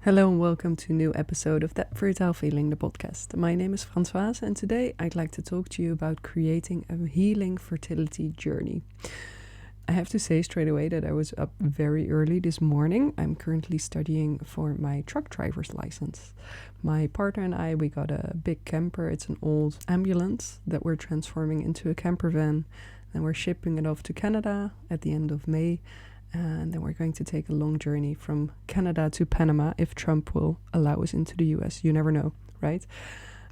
Hello and welcome to a new episode of That Fertile Feeling, the podcast. My name is Françoise and today I'd like to talk to you about creating a healing fertility journey. I have to say straight away that I was up very early this morning. I'm currently studying for my truck driver's license. My partner and I, we got a big camper. It's an old ambulance that we're transforming into a camper van. Then we're shipping it off to Canada at the end of May. And then we're going to take a long journey from Canada to Panama if Trump will allow us into the US. You never know, right?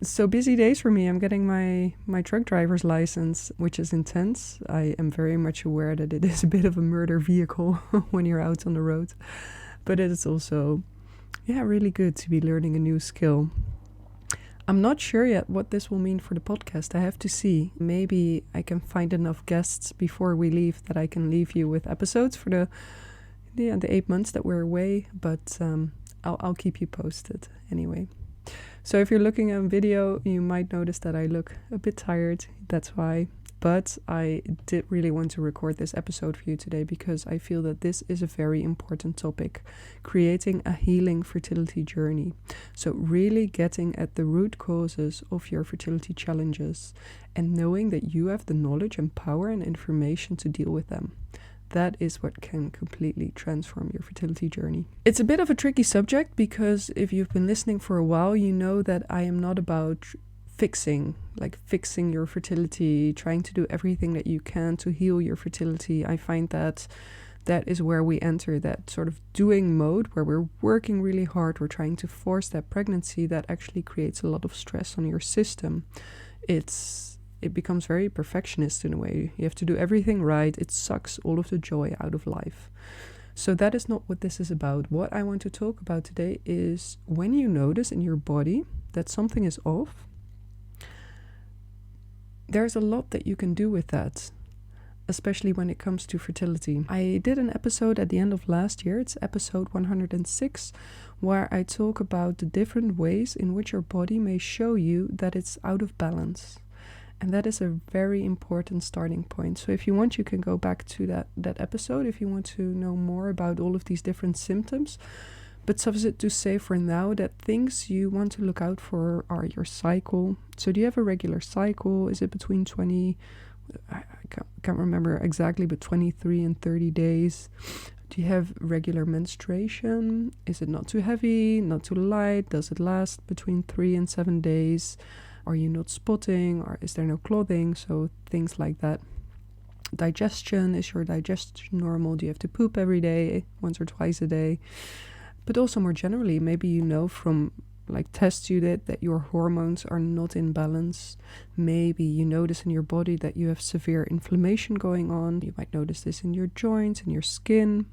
So busy days for me. I'm getting my truck driver's license, which is intense. I am very much aware that it is a bit of a murder vehicle when you're out on the road. But it is also, really good to be learning a new skill. I'm not sure yet what this will mean for the podcast. I have to see. Maybe I can find enough guests before we leave that I can leave you with episodes for the 8 months that we're away. But I'll keep you posted anyway. So if you're looking at a video, you might notice that I look a bit tired. That's why. But I did really want to record this episode for you today because I feel that this is a very important topic, creating a healing fertility journey. So really getting at the root causes of your fertility challenges and knowing that you have the knowledge and power and information to deal with them. That is what can completely transform your fertility journey. It's a bit of a tricky subject because if you've been listening for a while, you know that I am not about fixing your fertility, trying to do everything that you can to heal your fertility. I find that is where we enter that sort of doing mode where we're working really hard. We're trying to force that pregnancy that actually creates a lot of stress on your system. It becomes very perfectionist in a way. You have to do everything right. It sucks all of the joy out of life. So that is not what this is about. What I want to talk about today is when you notice in your body that something is off, there's a lot that you can do with that, especially when it comes to fertility. I did an episode at the end of last year, it's episode 106, where I talk about the different ways in which your body may show you that it's out of balance. And that is a very important starting point. So if you want, you can go back to that episode if you want to know more about all of these different symptoms. But suffice it to say for now that things you want to look out for are your cycle. So do you have a regular cycle? Is it between 20, I can't remember exactly, but 23 and 30 days? Do you have regular menstruation? Is it not too heavy, not too light? Does it last between 3 and 7 days? Are you not spotting, or is there no clothing? So things like that. Digestion, is your digestion normal? Do you have to poop every day, once or twice a day? But also more generally, maybe you know from tests you did that your hormones are not in balance. Maybe you notice in your body that you have severe inflammation going on. You might notice this in your joints, in your skin.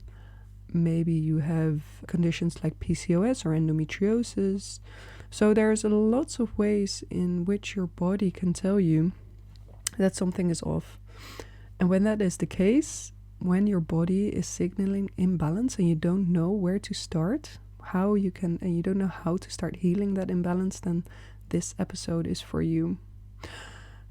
Maybe you have conditions like PCOS or endometriosis. So there's lots of ways in which your body can tell you that something is off. And when that is the case, when your body is signaling imbalance and you don't know where to start, and you don't know how to start healing that imbalance, then this episode is for you.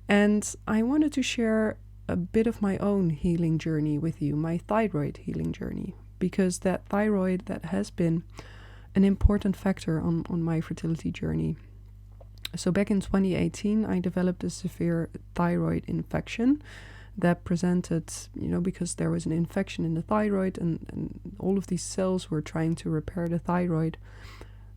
And I wanted to share a bit of my own healing journey with you, my thyroid healing journey, because that thyroid, that has been an important factor on my fertility journey. So back in 2018, I developed a severe thyroid infection that presented, because there was an infection in the thyroid and all of these cells were trying to repair the thyroid.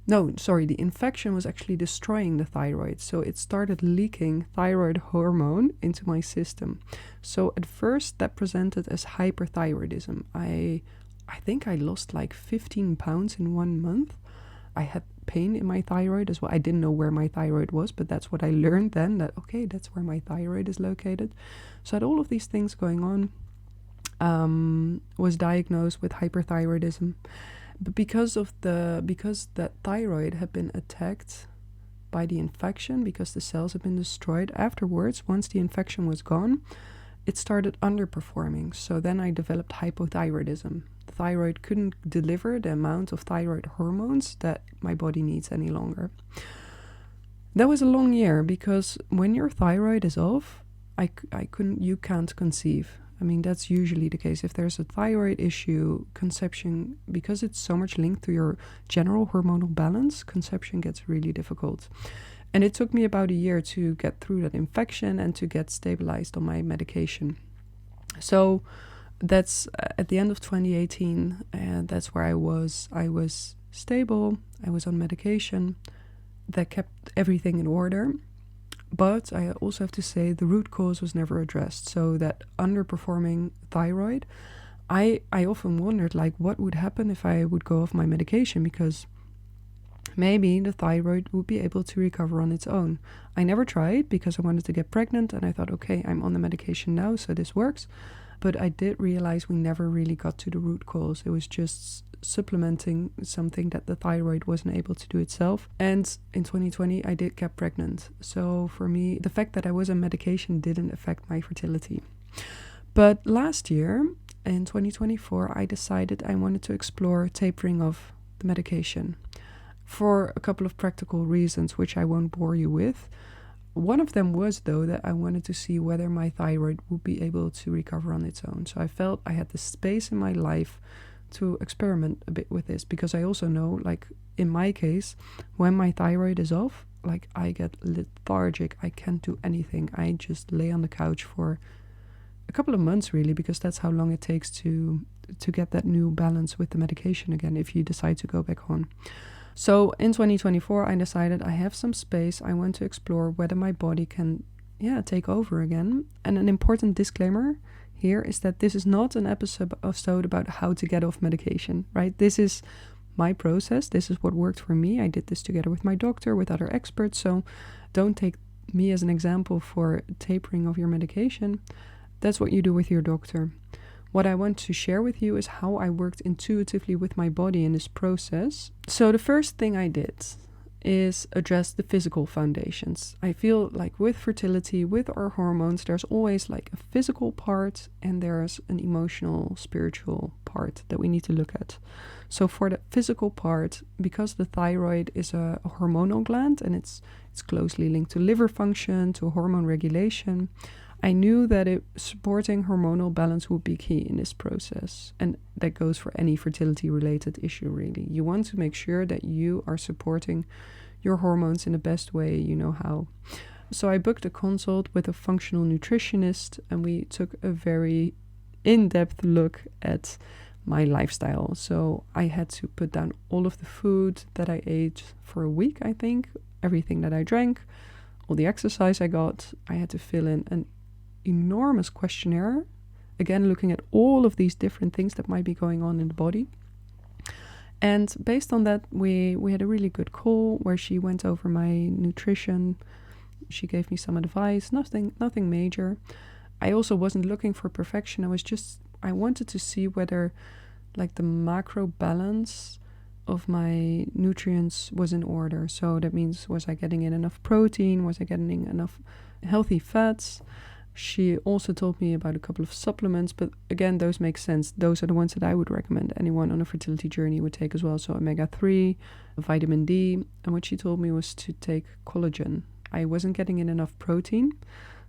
The infection was actually destroying the thyroid. So it started leaking thyroid hormone into my system. So at first that presented as hyperthyroidism. I think I lost 15 pounds in 1 month. I had pain in my thyroid as well. I didn't know where my thyroid was, but that's what I learned then, that okay, that's where my thyroid is located. So I had all of these things going on, was diagnosed with hyperthyroidism. But because that thyroid had been attacked by the infection, because the cells had been destroyed afterwards, once the infection was gone, it started underperforming. So then I developed hypothyroidism. The thyroid couldn't deliver the amount of thyroid hormones that my body needs any longer. That was a long year because when your thyroid is off, you can't conceive. I mean, that's usually the case. If there's a thyroid issue, conception, because it's so much linked to your general hormonal balance, conception gets really difficult. And it took me about a year to get through that infection and to get stabilized on my medication. So that's at the end of 2018, and that's where I was. I was stable, I was on medication that kept everything in order. But I also have to say the root cause was never addressed. So that underperforming thyroid, I often wondered, like, what would happen if I would go off my medication, because maybe the thyroid would be able to recover on its own. I never tried because I wanted to get pregnant, and I thought, okay, I'm on the medication now, so this works. But I did realize we never really got to the root cause. It was just supplementing something that the thyroid wasn't able to do itself. And in 2020, I did get pregnant. So for me, the fact that I was on medication didn't affect my fertility. But last year, in 2024, I decided I wanted to explore tapering of the medication for a couple of practical reasons, which I won't bore you with. One of them was, though, that I wanted to see whether my thyroid would be able to recover on its own. So I felt I had the space in my life to experiment a bit with this, because I also know, like in my case, when my thyroid is off, like I get lethargic, I can't do anything. I just lay on the couch for a couple of months, really, because that's how long it takes to get that new balance with the medication again, if you decide to go back on. So in 2024, I decided I have some space. I want to explore whether my body can, take over again. And an important disclaimer here is that this is not an episode about how to get off medication, right? This is my process. This is what worked for me. I did this together with my doctor, with other experts. So don't take me as an example for tapering of your medication. That's what you do with your doctor. What I want to share with you is how I worked intuitively with my body in this process. So the first thing I did is address the physical foundations. I feel like with fertility, with our hormones, there's always like a physical part and there's an emotional, spiritual part that we need to look at. So for the physical part, because the thyroid is a hormonal gland and it's closely linked to liver function, to hormone regulation, I knew that supporting hormonal balance would be key in this process. And that goes for any fertility-related issue, really. You want to make sure that you are supporting your hormones in the best way you know how. So I booked a consult with a functional nutritionist, and we took a very in-depth look at my lifestyle. So I had to put down all of the food that I ate for a week, I think, everything that I drank, all the exercise I got. I had to fill in an enormous questionnaire, again looking at all of these different things that might be going on in the body. And based on that, we had a really good call where she went over my nutrition. She gave me some advice, nothing major. I also wasn't looking for perfection. I wanted to see whether like the macro balance of my nutrients was in order. So that means, was I getting in enough protein? Was I getting enough healthy fats? She also told me about a couple of supplements, but again, those make sense. Those are the ones that I would recommend anyone on a fertility journey would take as well. So omega-3, vitamin D, and what she told me was to take collagen. I wasn't getting in enough protein.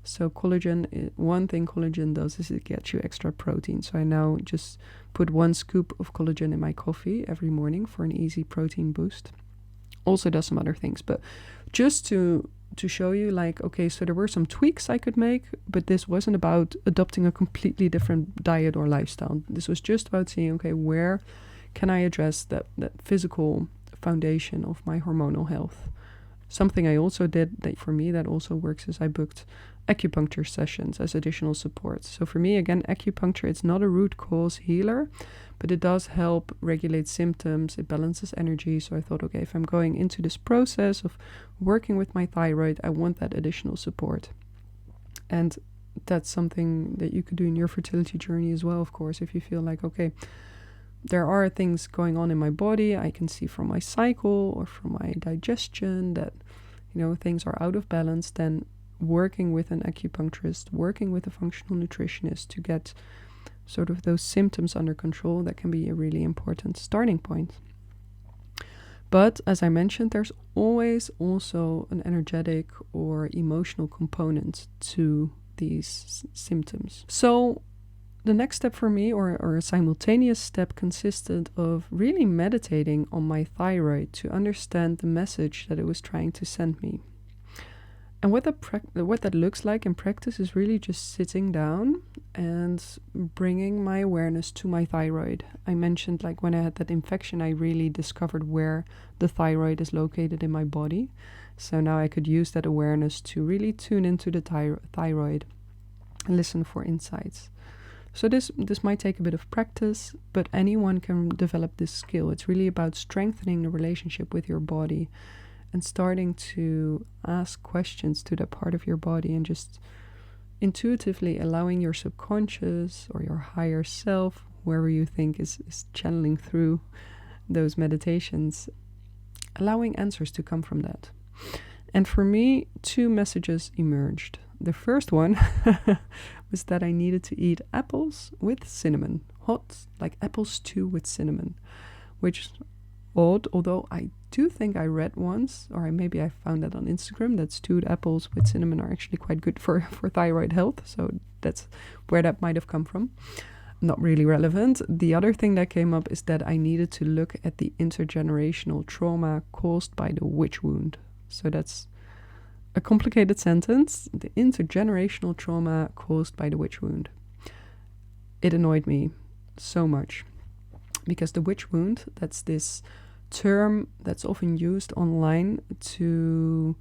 So collagen, one thing collagen does is it gets you extra protein. So I now just put 1 scoop of collagen in my coffee every morning for an easy protein boost. Also does some other things, but just to show you, like, okay, so there were some tweaks I could make, but this wasn't about adopting a completely different diet or lifestyle. This was just about seeing, okay, where can I address that physical foundation of my hormonal health. Something I also did that for me that also works is I booked acupuncture sessions as additional support. So for me, again, acupuncture, it's not a root cause healer, but it does help regulate symptoms. It balances energy. So I thought, okay, if I'm going into this process of working with my thyroid, I want that additional support. And that's something that you could do in your fertility journey as well, of course, if you feel like, okay, there are things going on in my body. I can see from my cycle or from my digestion that, things are out of balance. Then working with an acupuncturist, working with a functional nutritionist to get sort of those symptoms under control, that can be a really important starting point. But as I mentioned, there's always also an energetic or emotional component to these symptoms. So the next step for me, or a simultaneous step, consisted of really meditating on my thyroid to understand the message that it was trying to send me. And what that looks like in practice is really just sitting down and bringing my awareness to my thyroid. I mentioned, like, when I had that infection, I really discovered where the thyroid is located in my body. So now I could use that awareness to really tune into the thyroid and listen for insights. So this might take a bit of practice, but anyone can develop this skill. It's really about strengthening the relationship with your body and starting to ask questions to that part of your body and just intuitively allowing your subconscious or your higher self, whoever you think is channeling through those meditations, allowing answers to come from that. And for me, 2 messages emerged. The first one was that I needed to eat apples with cinnamon, hot, like apple stew with cinnamon, which is odd, although I do think I read once, or maybe I found that on Instagram, that stewed apples with cinnamon are actually quite good for thyroid health. So that's where that might have come from. Not really relevant. The other thing that came up is that I needed to look at the intergenerational trauma caused by the witch wound. So that's a complicated sentence. The intergenerational trauma caused by the witch wound. It annoyed me so much because the witch wound, that's this term that's often used online to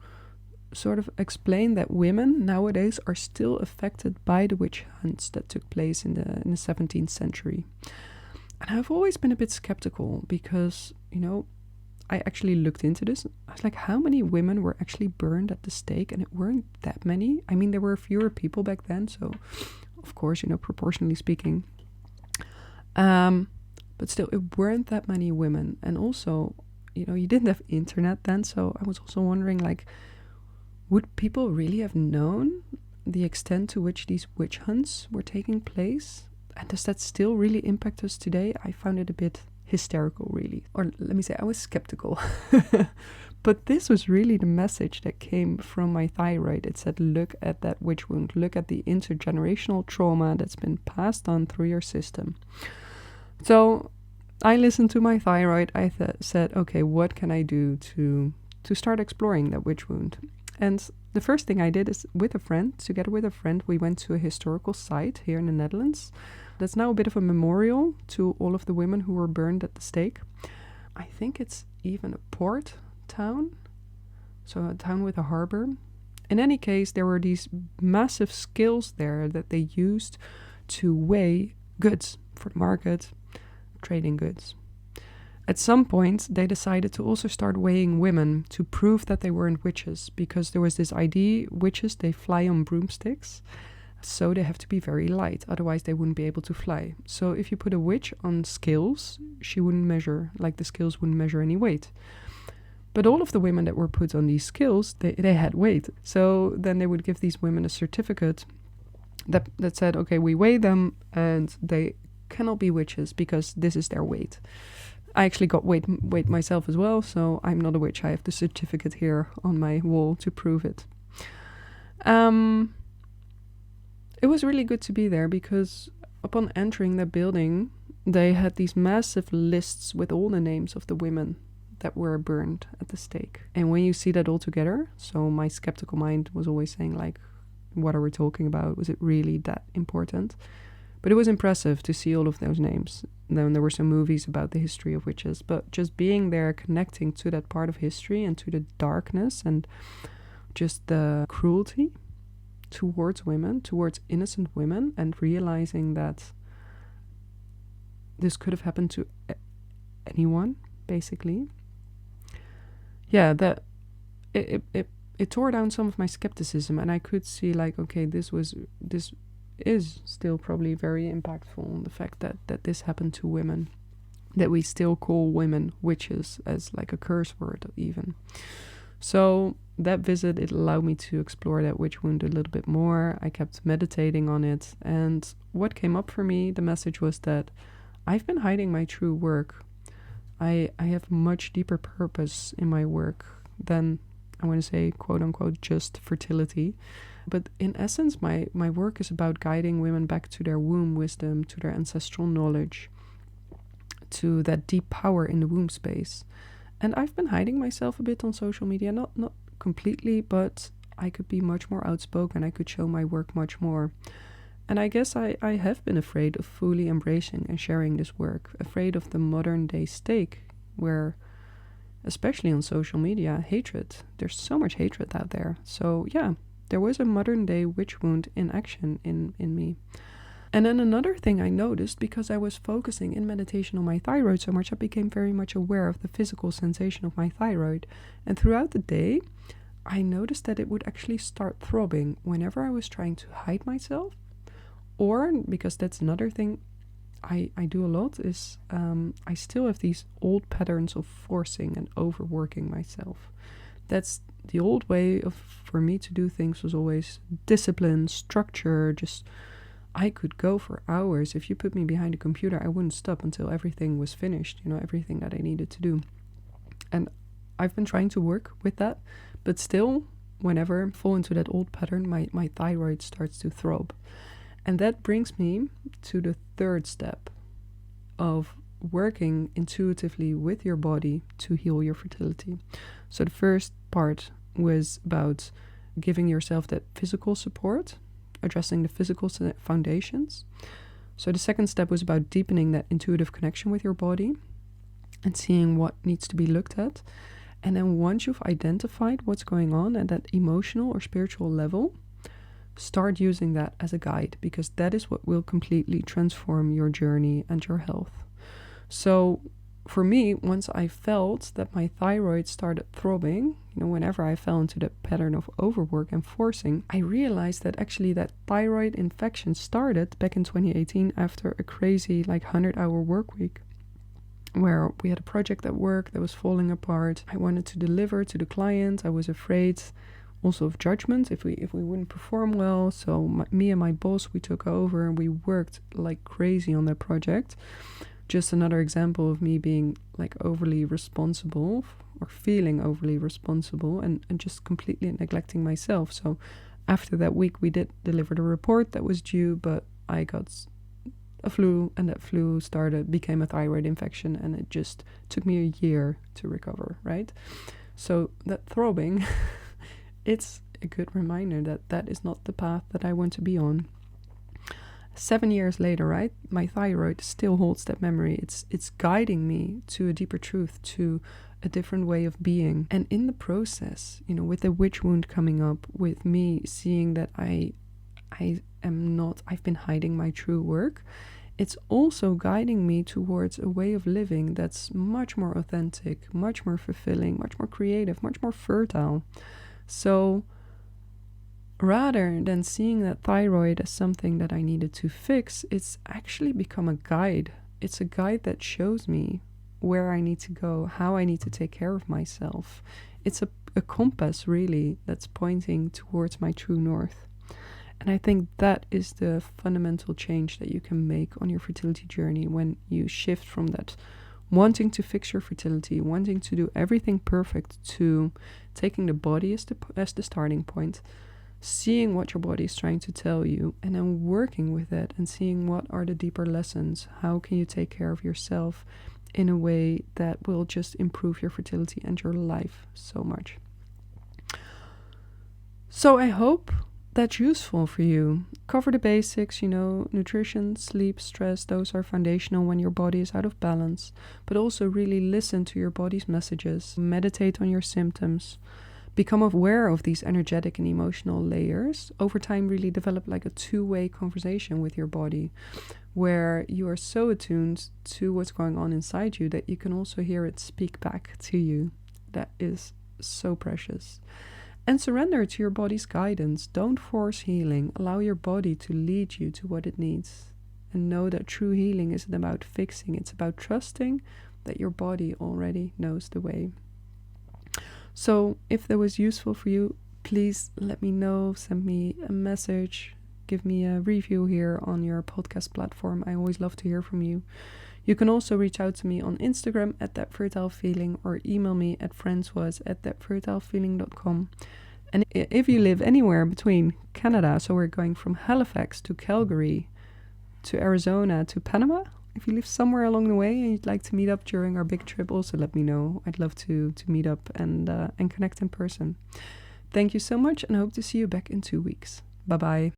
sort of explain that women nowadays are still affected by the witch hunts that took place in the 17th century. And I've always been a bit skeptical because, I actually looked into this. I was like, how many women were actually burned at the stake? And it weren't that many. I mean, there were fewer people back then. So, of course, proportionally speaking. But still, it weren't that many women. And also, you didn't have internet then. So I was also wondering, like, would people really have known the extent to which these witch hunts were taking place? And does that still really impact us today? I found it a bit hysterical, really. Or let me say, I was skeptical. But this was really the message that came from my thyroid. It said, look at that witch wound. Look at the intergenerational trauma that's been passed on through your system. So I listened to my thyroid. I said, okay, what can I do to start exploring that witch wound? And the first thing I did is together with a friend, we went to a historical site here in the Netherlands. That's now a bit of a memorial to all of the women who were burned at the stake. I think it's even a port town, so a town with a harbor. In any case, there were these massive scales there that they used to weigh goods for the market, trading goods. At some point, they decided to also start weighing women to prove that they weren't witches, because there was this idea, witches, they fly on broomsticks, so they have to be very light, otherwise they wouldn't be able to fly. So if you put a witch on scales, she wouldn't measure, like the scales wouldn't measure any weight. But all of the women that were put on these scales, they had weight. So then they would give these women a certificate that said, okay, we weigh them and they cannot be witches because this is their weight. I actually got weight myself as well, so I'm not a witch. I have the certificate here on my wall to prove it. It was really good to be there because upon entering the building, they had these massive lists with all the names of the women that were burned at the stake. And when you see that all together, so my skeptical mind was always saying, like, what are we talking about? Was it really that important? But it was impressive to see all of those names. Then there were some movies about the history of witches, but just being there, connecting to that part of history and to the darkness and just the cruelty towards women, towards innocent women, and realizing that this could have happened to anyone, basically. Yeah, that it tore down some of my skepticism, and I could see, like, okay, this is still probably very impactful, the fact that this happened to women, that we still call women witches as like a curse word even. So that visit, it allowed me to explore that witch wound a little bit more. I kept meditating on it, and what came up for me, the message was that I've been hiding my true work. I have much deeper purpose in my work than, I want to say, quote unquote, just fertility. But in essence, my work is about guiding women back to their womb wisdom, to their ancestral knowledge, to that deep power in the womb space. And I've been hiding myself a bit on social media, not completely, but I could be much more outspoken. I could show my work much more. And I guess I have been afraid of fully embracing and sharing this work, afraid of the modern day stake where, especially on social media, hatred, there's so much hatred out there. So yeah, there was a modern day witch wound in action in me. And then another thing I noticed, because I was focusing in meditation on my thyroid so much, I became very much aware of the physical sensation of my thyroid. And throughout the day, I noticed that it would actually start throbbing whenever I was trying to hide myself. Or, because that's another thing I do a lot, is I still have these old patterns of forcing and overworking myself. That's the old way for me to do things, was always discipline, structure, just I could go for hours. If you put me behind a computer, I wouldn't stop until everything was finished, everything that I needed to do. And I've been trying to work with that, but still, whenever I fall into that old pattern, my thyroid starts to throb. And that brings me to the third step of working intuitively with your body to heal your fertility. So the first part was about giving yourself that physical support, addressing the physical foundations. So the second step was about deepening that intuitive connection with your body and seeing what needs to be looked at. And then once you've identified what's going on at that emotional or spiritual level, start using that as a guide, because that is what will completely transform your journey and your health. So for me, once I felt that my thyroid started throbbing, whenever I fell into the pattern of overwork and forcing, I realized that actually that thyroid infection started back in 2018 after a crazy 100-hour work week, where we had a project at work that was falling apart. I wanted to deliver to the client. I was afraid also of judgment if we wouldn't perform well. So me and my boss, we took over and we worked like crazy on that project. Just another example of me being overly responsible or feeling overly responsible and just completely neglecting myself. So after that week, we did deliver the report that was due, but I got a flu, and that flu became a thyroid infection, and it just took me a year to recover, right? So that throbbing, it's a good reminder that is not the path that I want to be on. 7 years later, right, my thyroid still holds that memory. It's guiding me to a deeper truth, to a different way of being. And in the process, with the witch wound coming up, with me seeing that I've been hiding my true work, it's also guiding me towards a way of living that's much more authentic, much more fulfilling, much more creative, much more fertile. So rather than seeing that thyroid as something that I needed to fix, it's actually become a guide. It's a guide that shows me where I need to go, how I need to take care of myself. It's a compass, really, that's pointing towards my true north. And I think that is the fundamental change that you can make on your fertility journey when you shift from that wanting to fix your fertility, wanting to do everything perfect, to taking the body as the starting point, seeing what your body is trying to tell you, and then working with it and seeing what are the deeper lessons. How can you take care of yourself in a way that will just improve your fertility and your life so much? So I hope that's useful for you. Cover the basics, nutrition, sleep, stress, those are foundational when your body is out of balance, but also really listen to your body's messages, meditate on your symptoms, become aware of these energetic and emotional layers. Over time, really develop a two-way conversation with your body, where you are so attuned to what's going on inside you that you can also hear it speak back to you. That is so precious. And surrender to your body's guidance. Don't force healing. Allow your body to lead you to what it needs. And know that true healing isn't about fixing. It's about trusting that your body already knows the way. So if that was useful for you, please let me know. Send me a message. Give me a review here on your podcast platform. I always love to hear from you. You can also reach out to me on Instagram @thatfertilefeeling or email me at francoise@thatfertilefeeling.com. And if you live anywhere between Canada, so we're going from Halifax to Calgary to Arizona to Panama, if you live somewhere along the way and you'd like to meet up during our big trip, also let me know. I'd love to meet up and connect in person. Thank you so much, and I hope to see you back in 2 weeks. Bye-bye.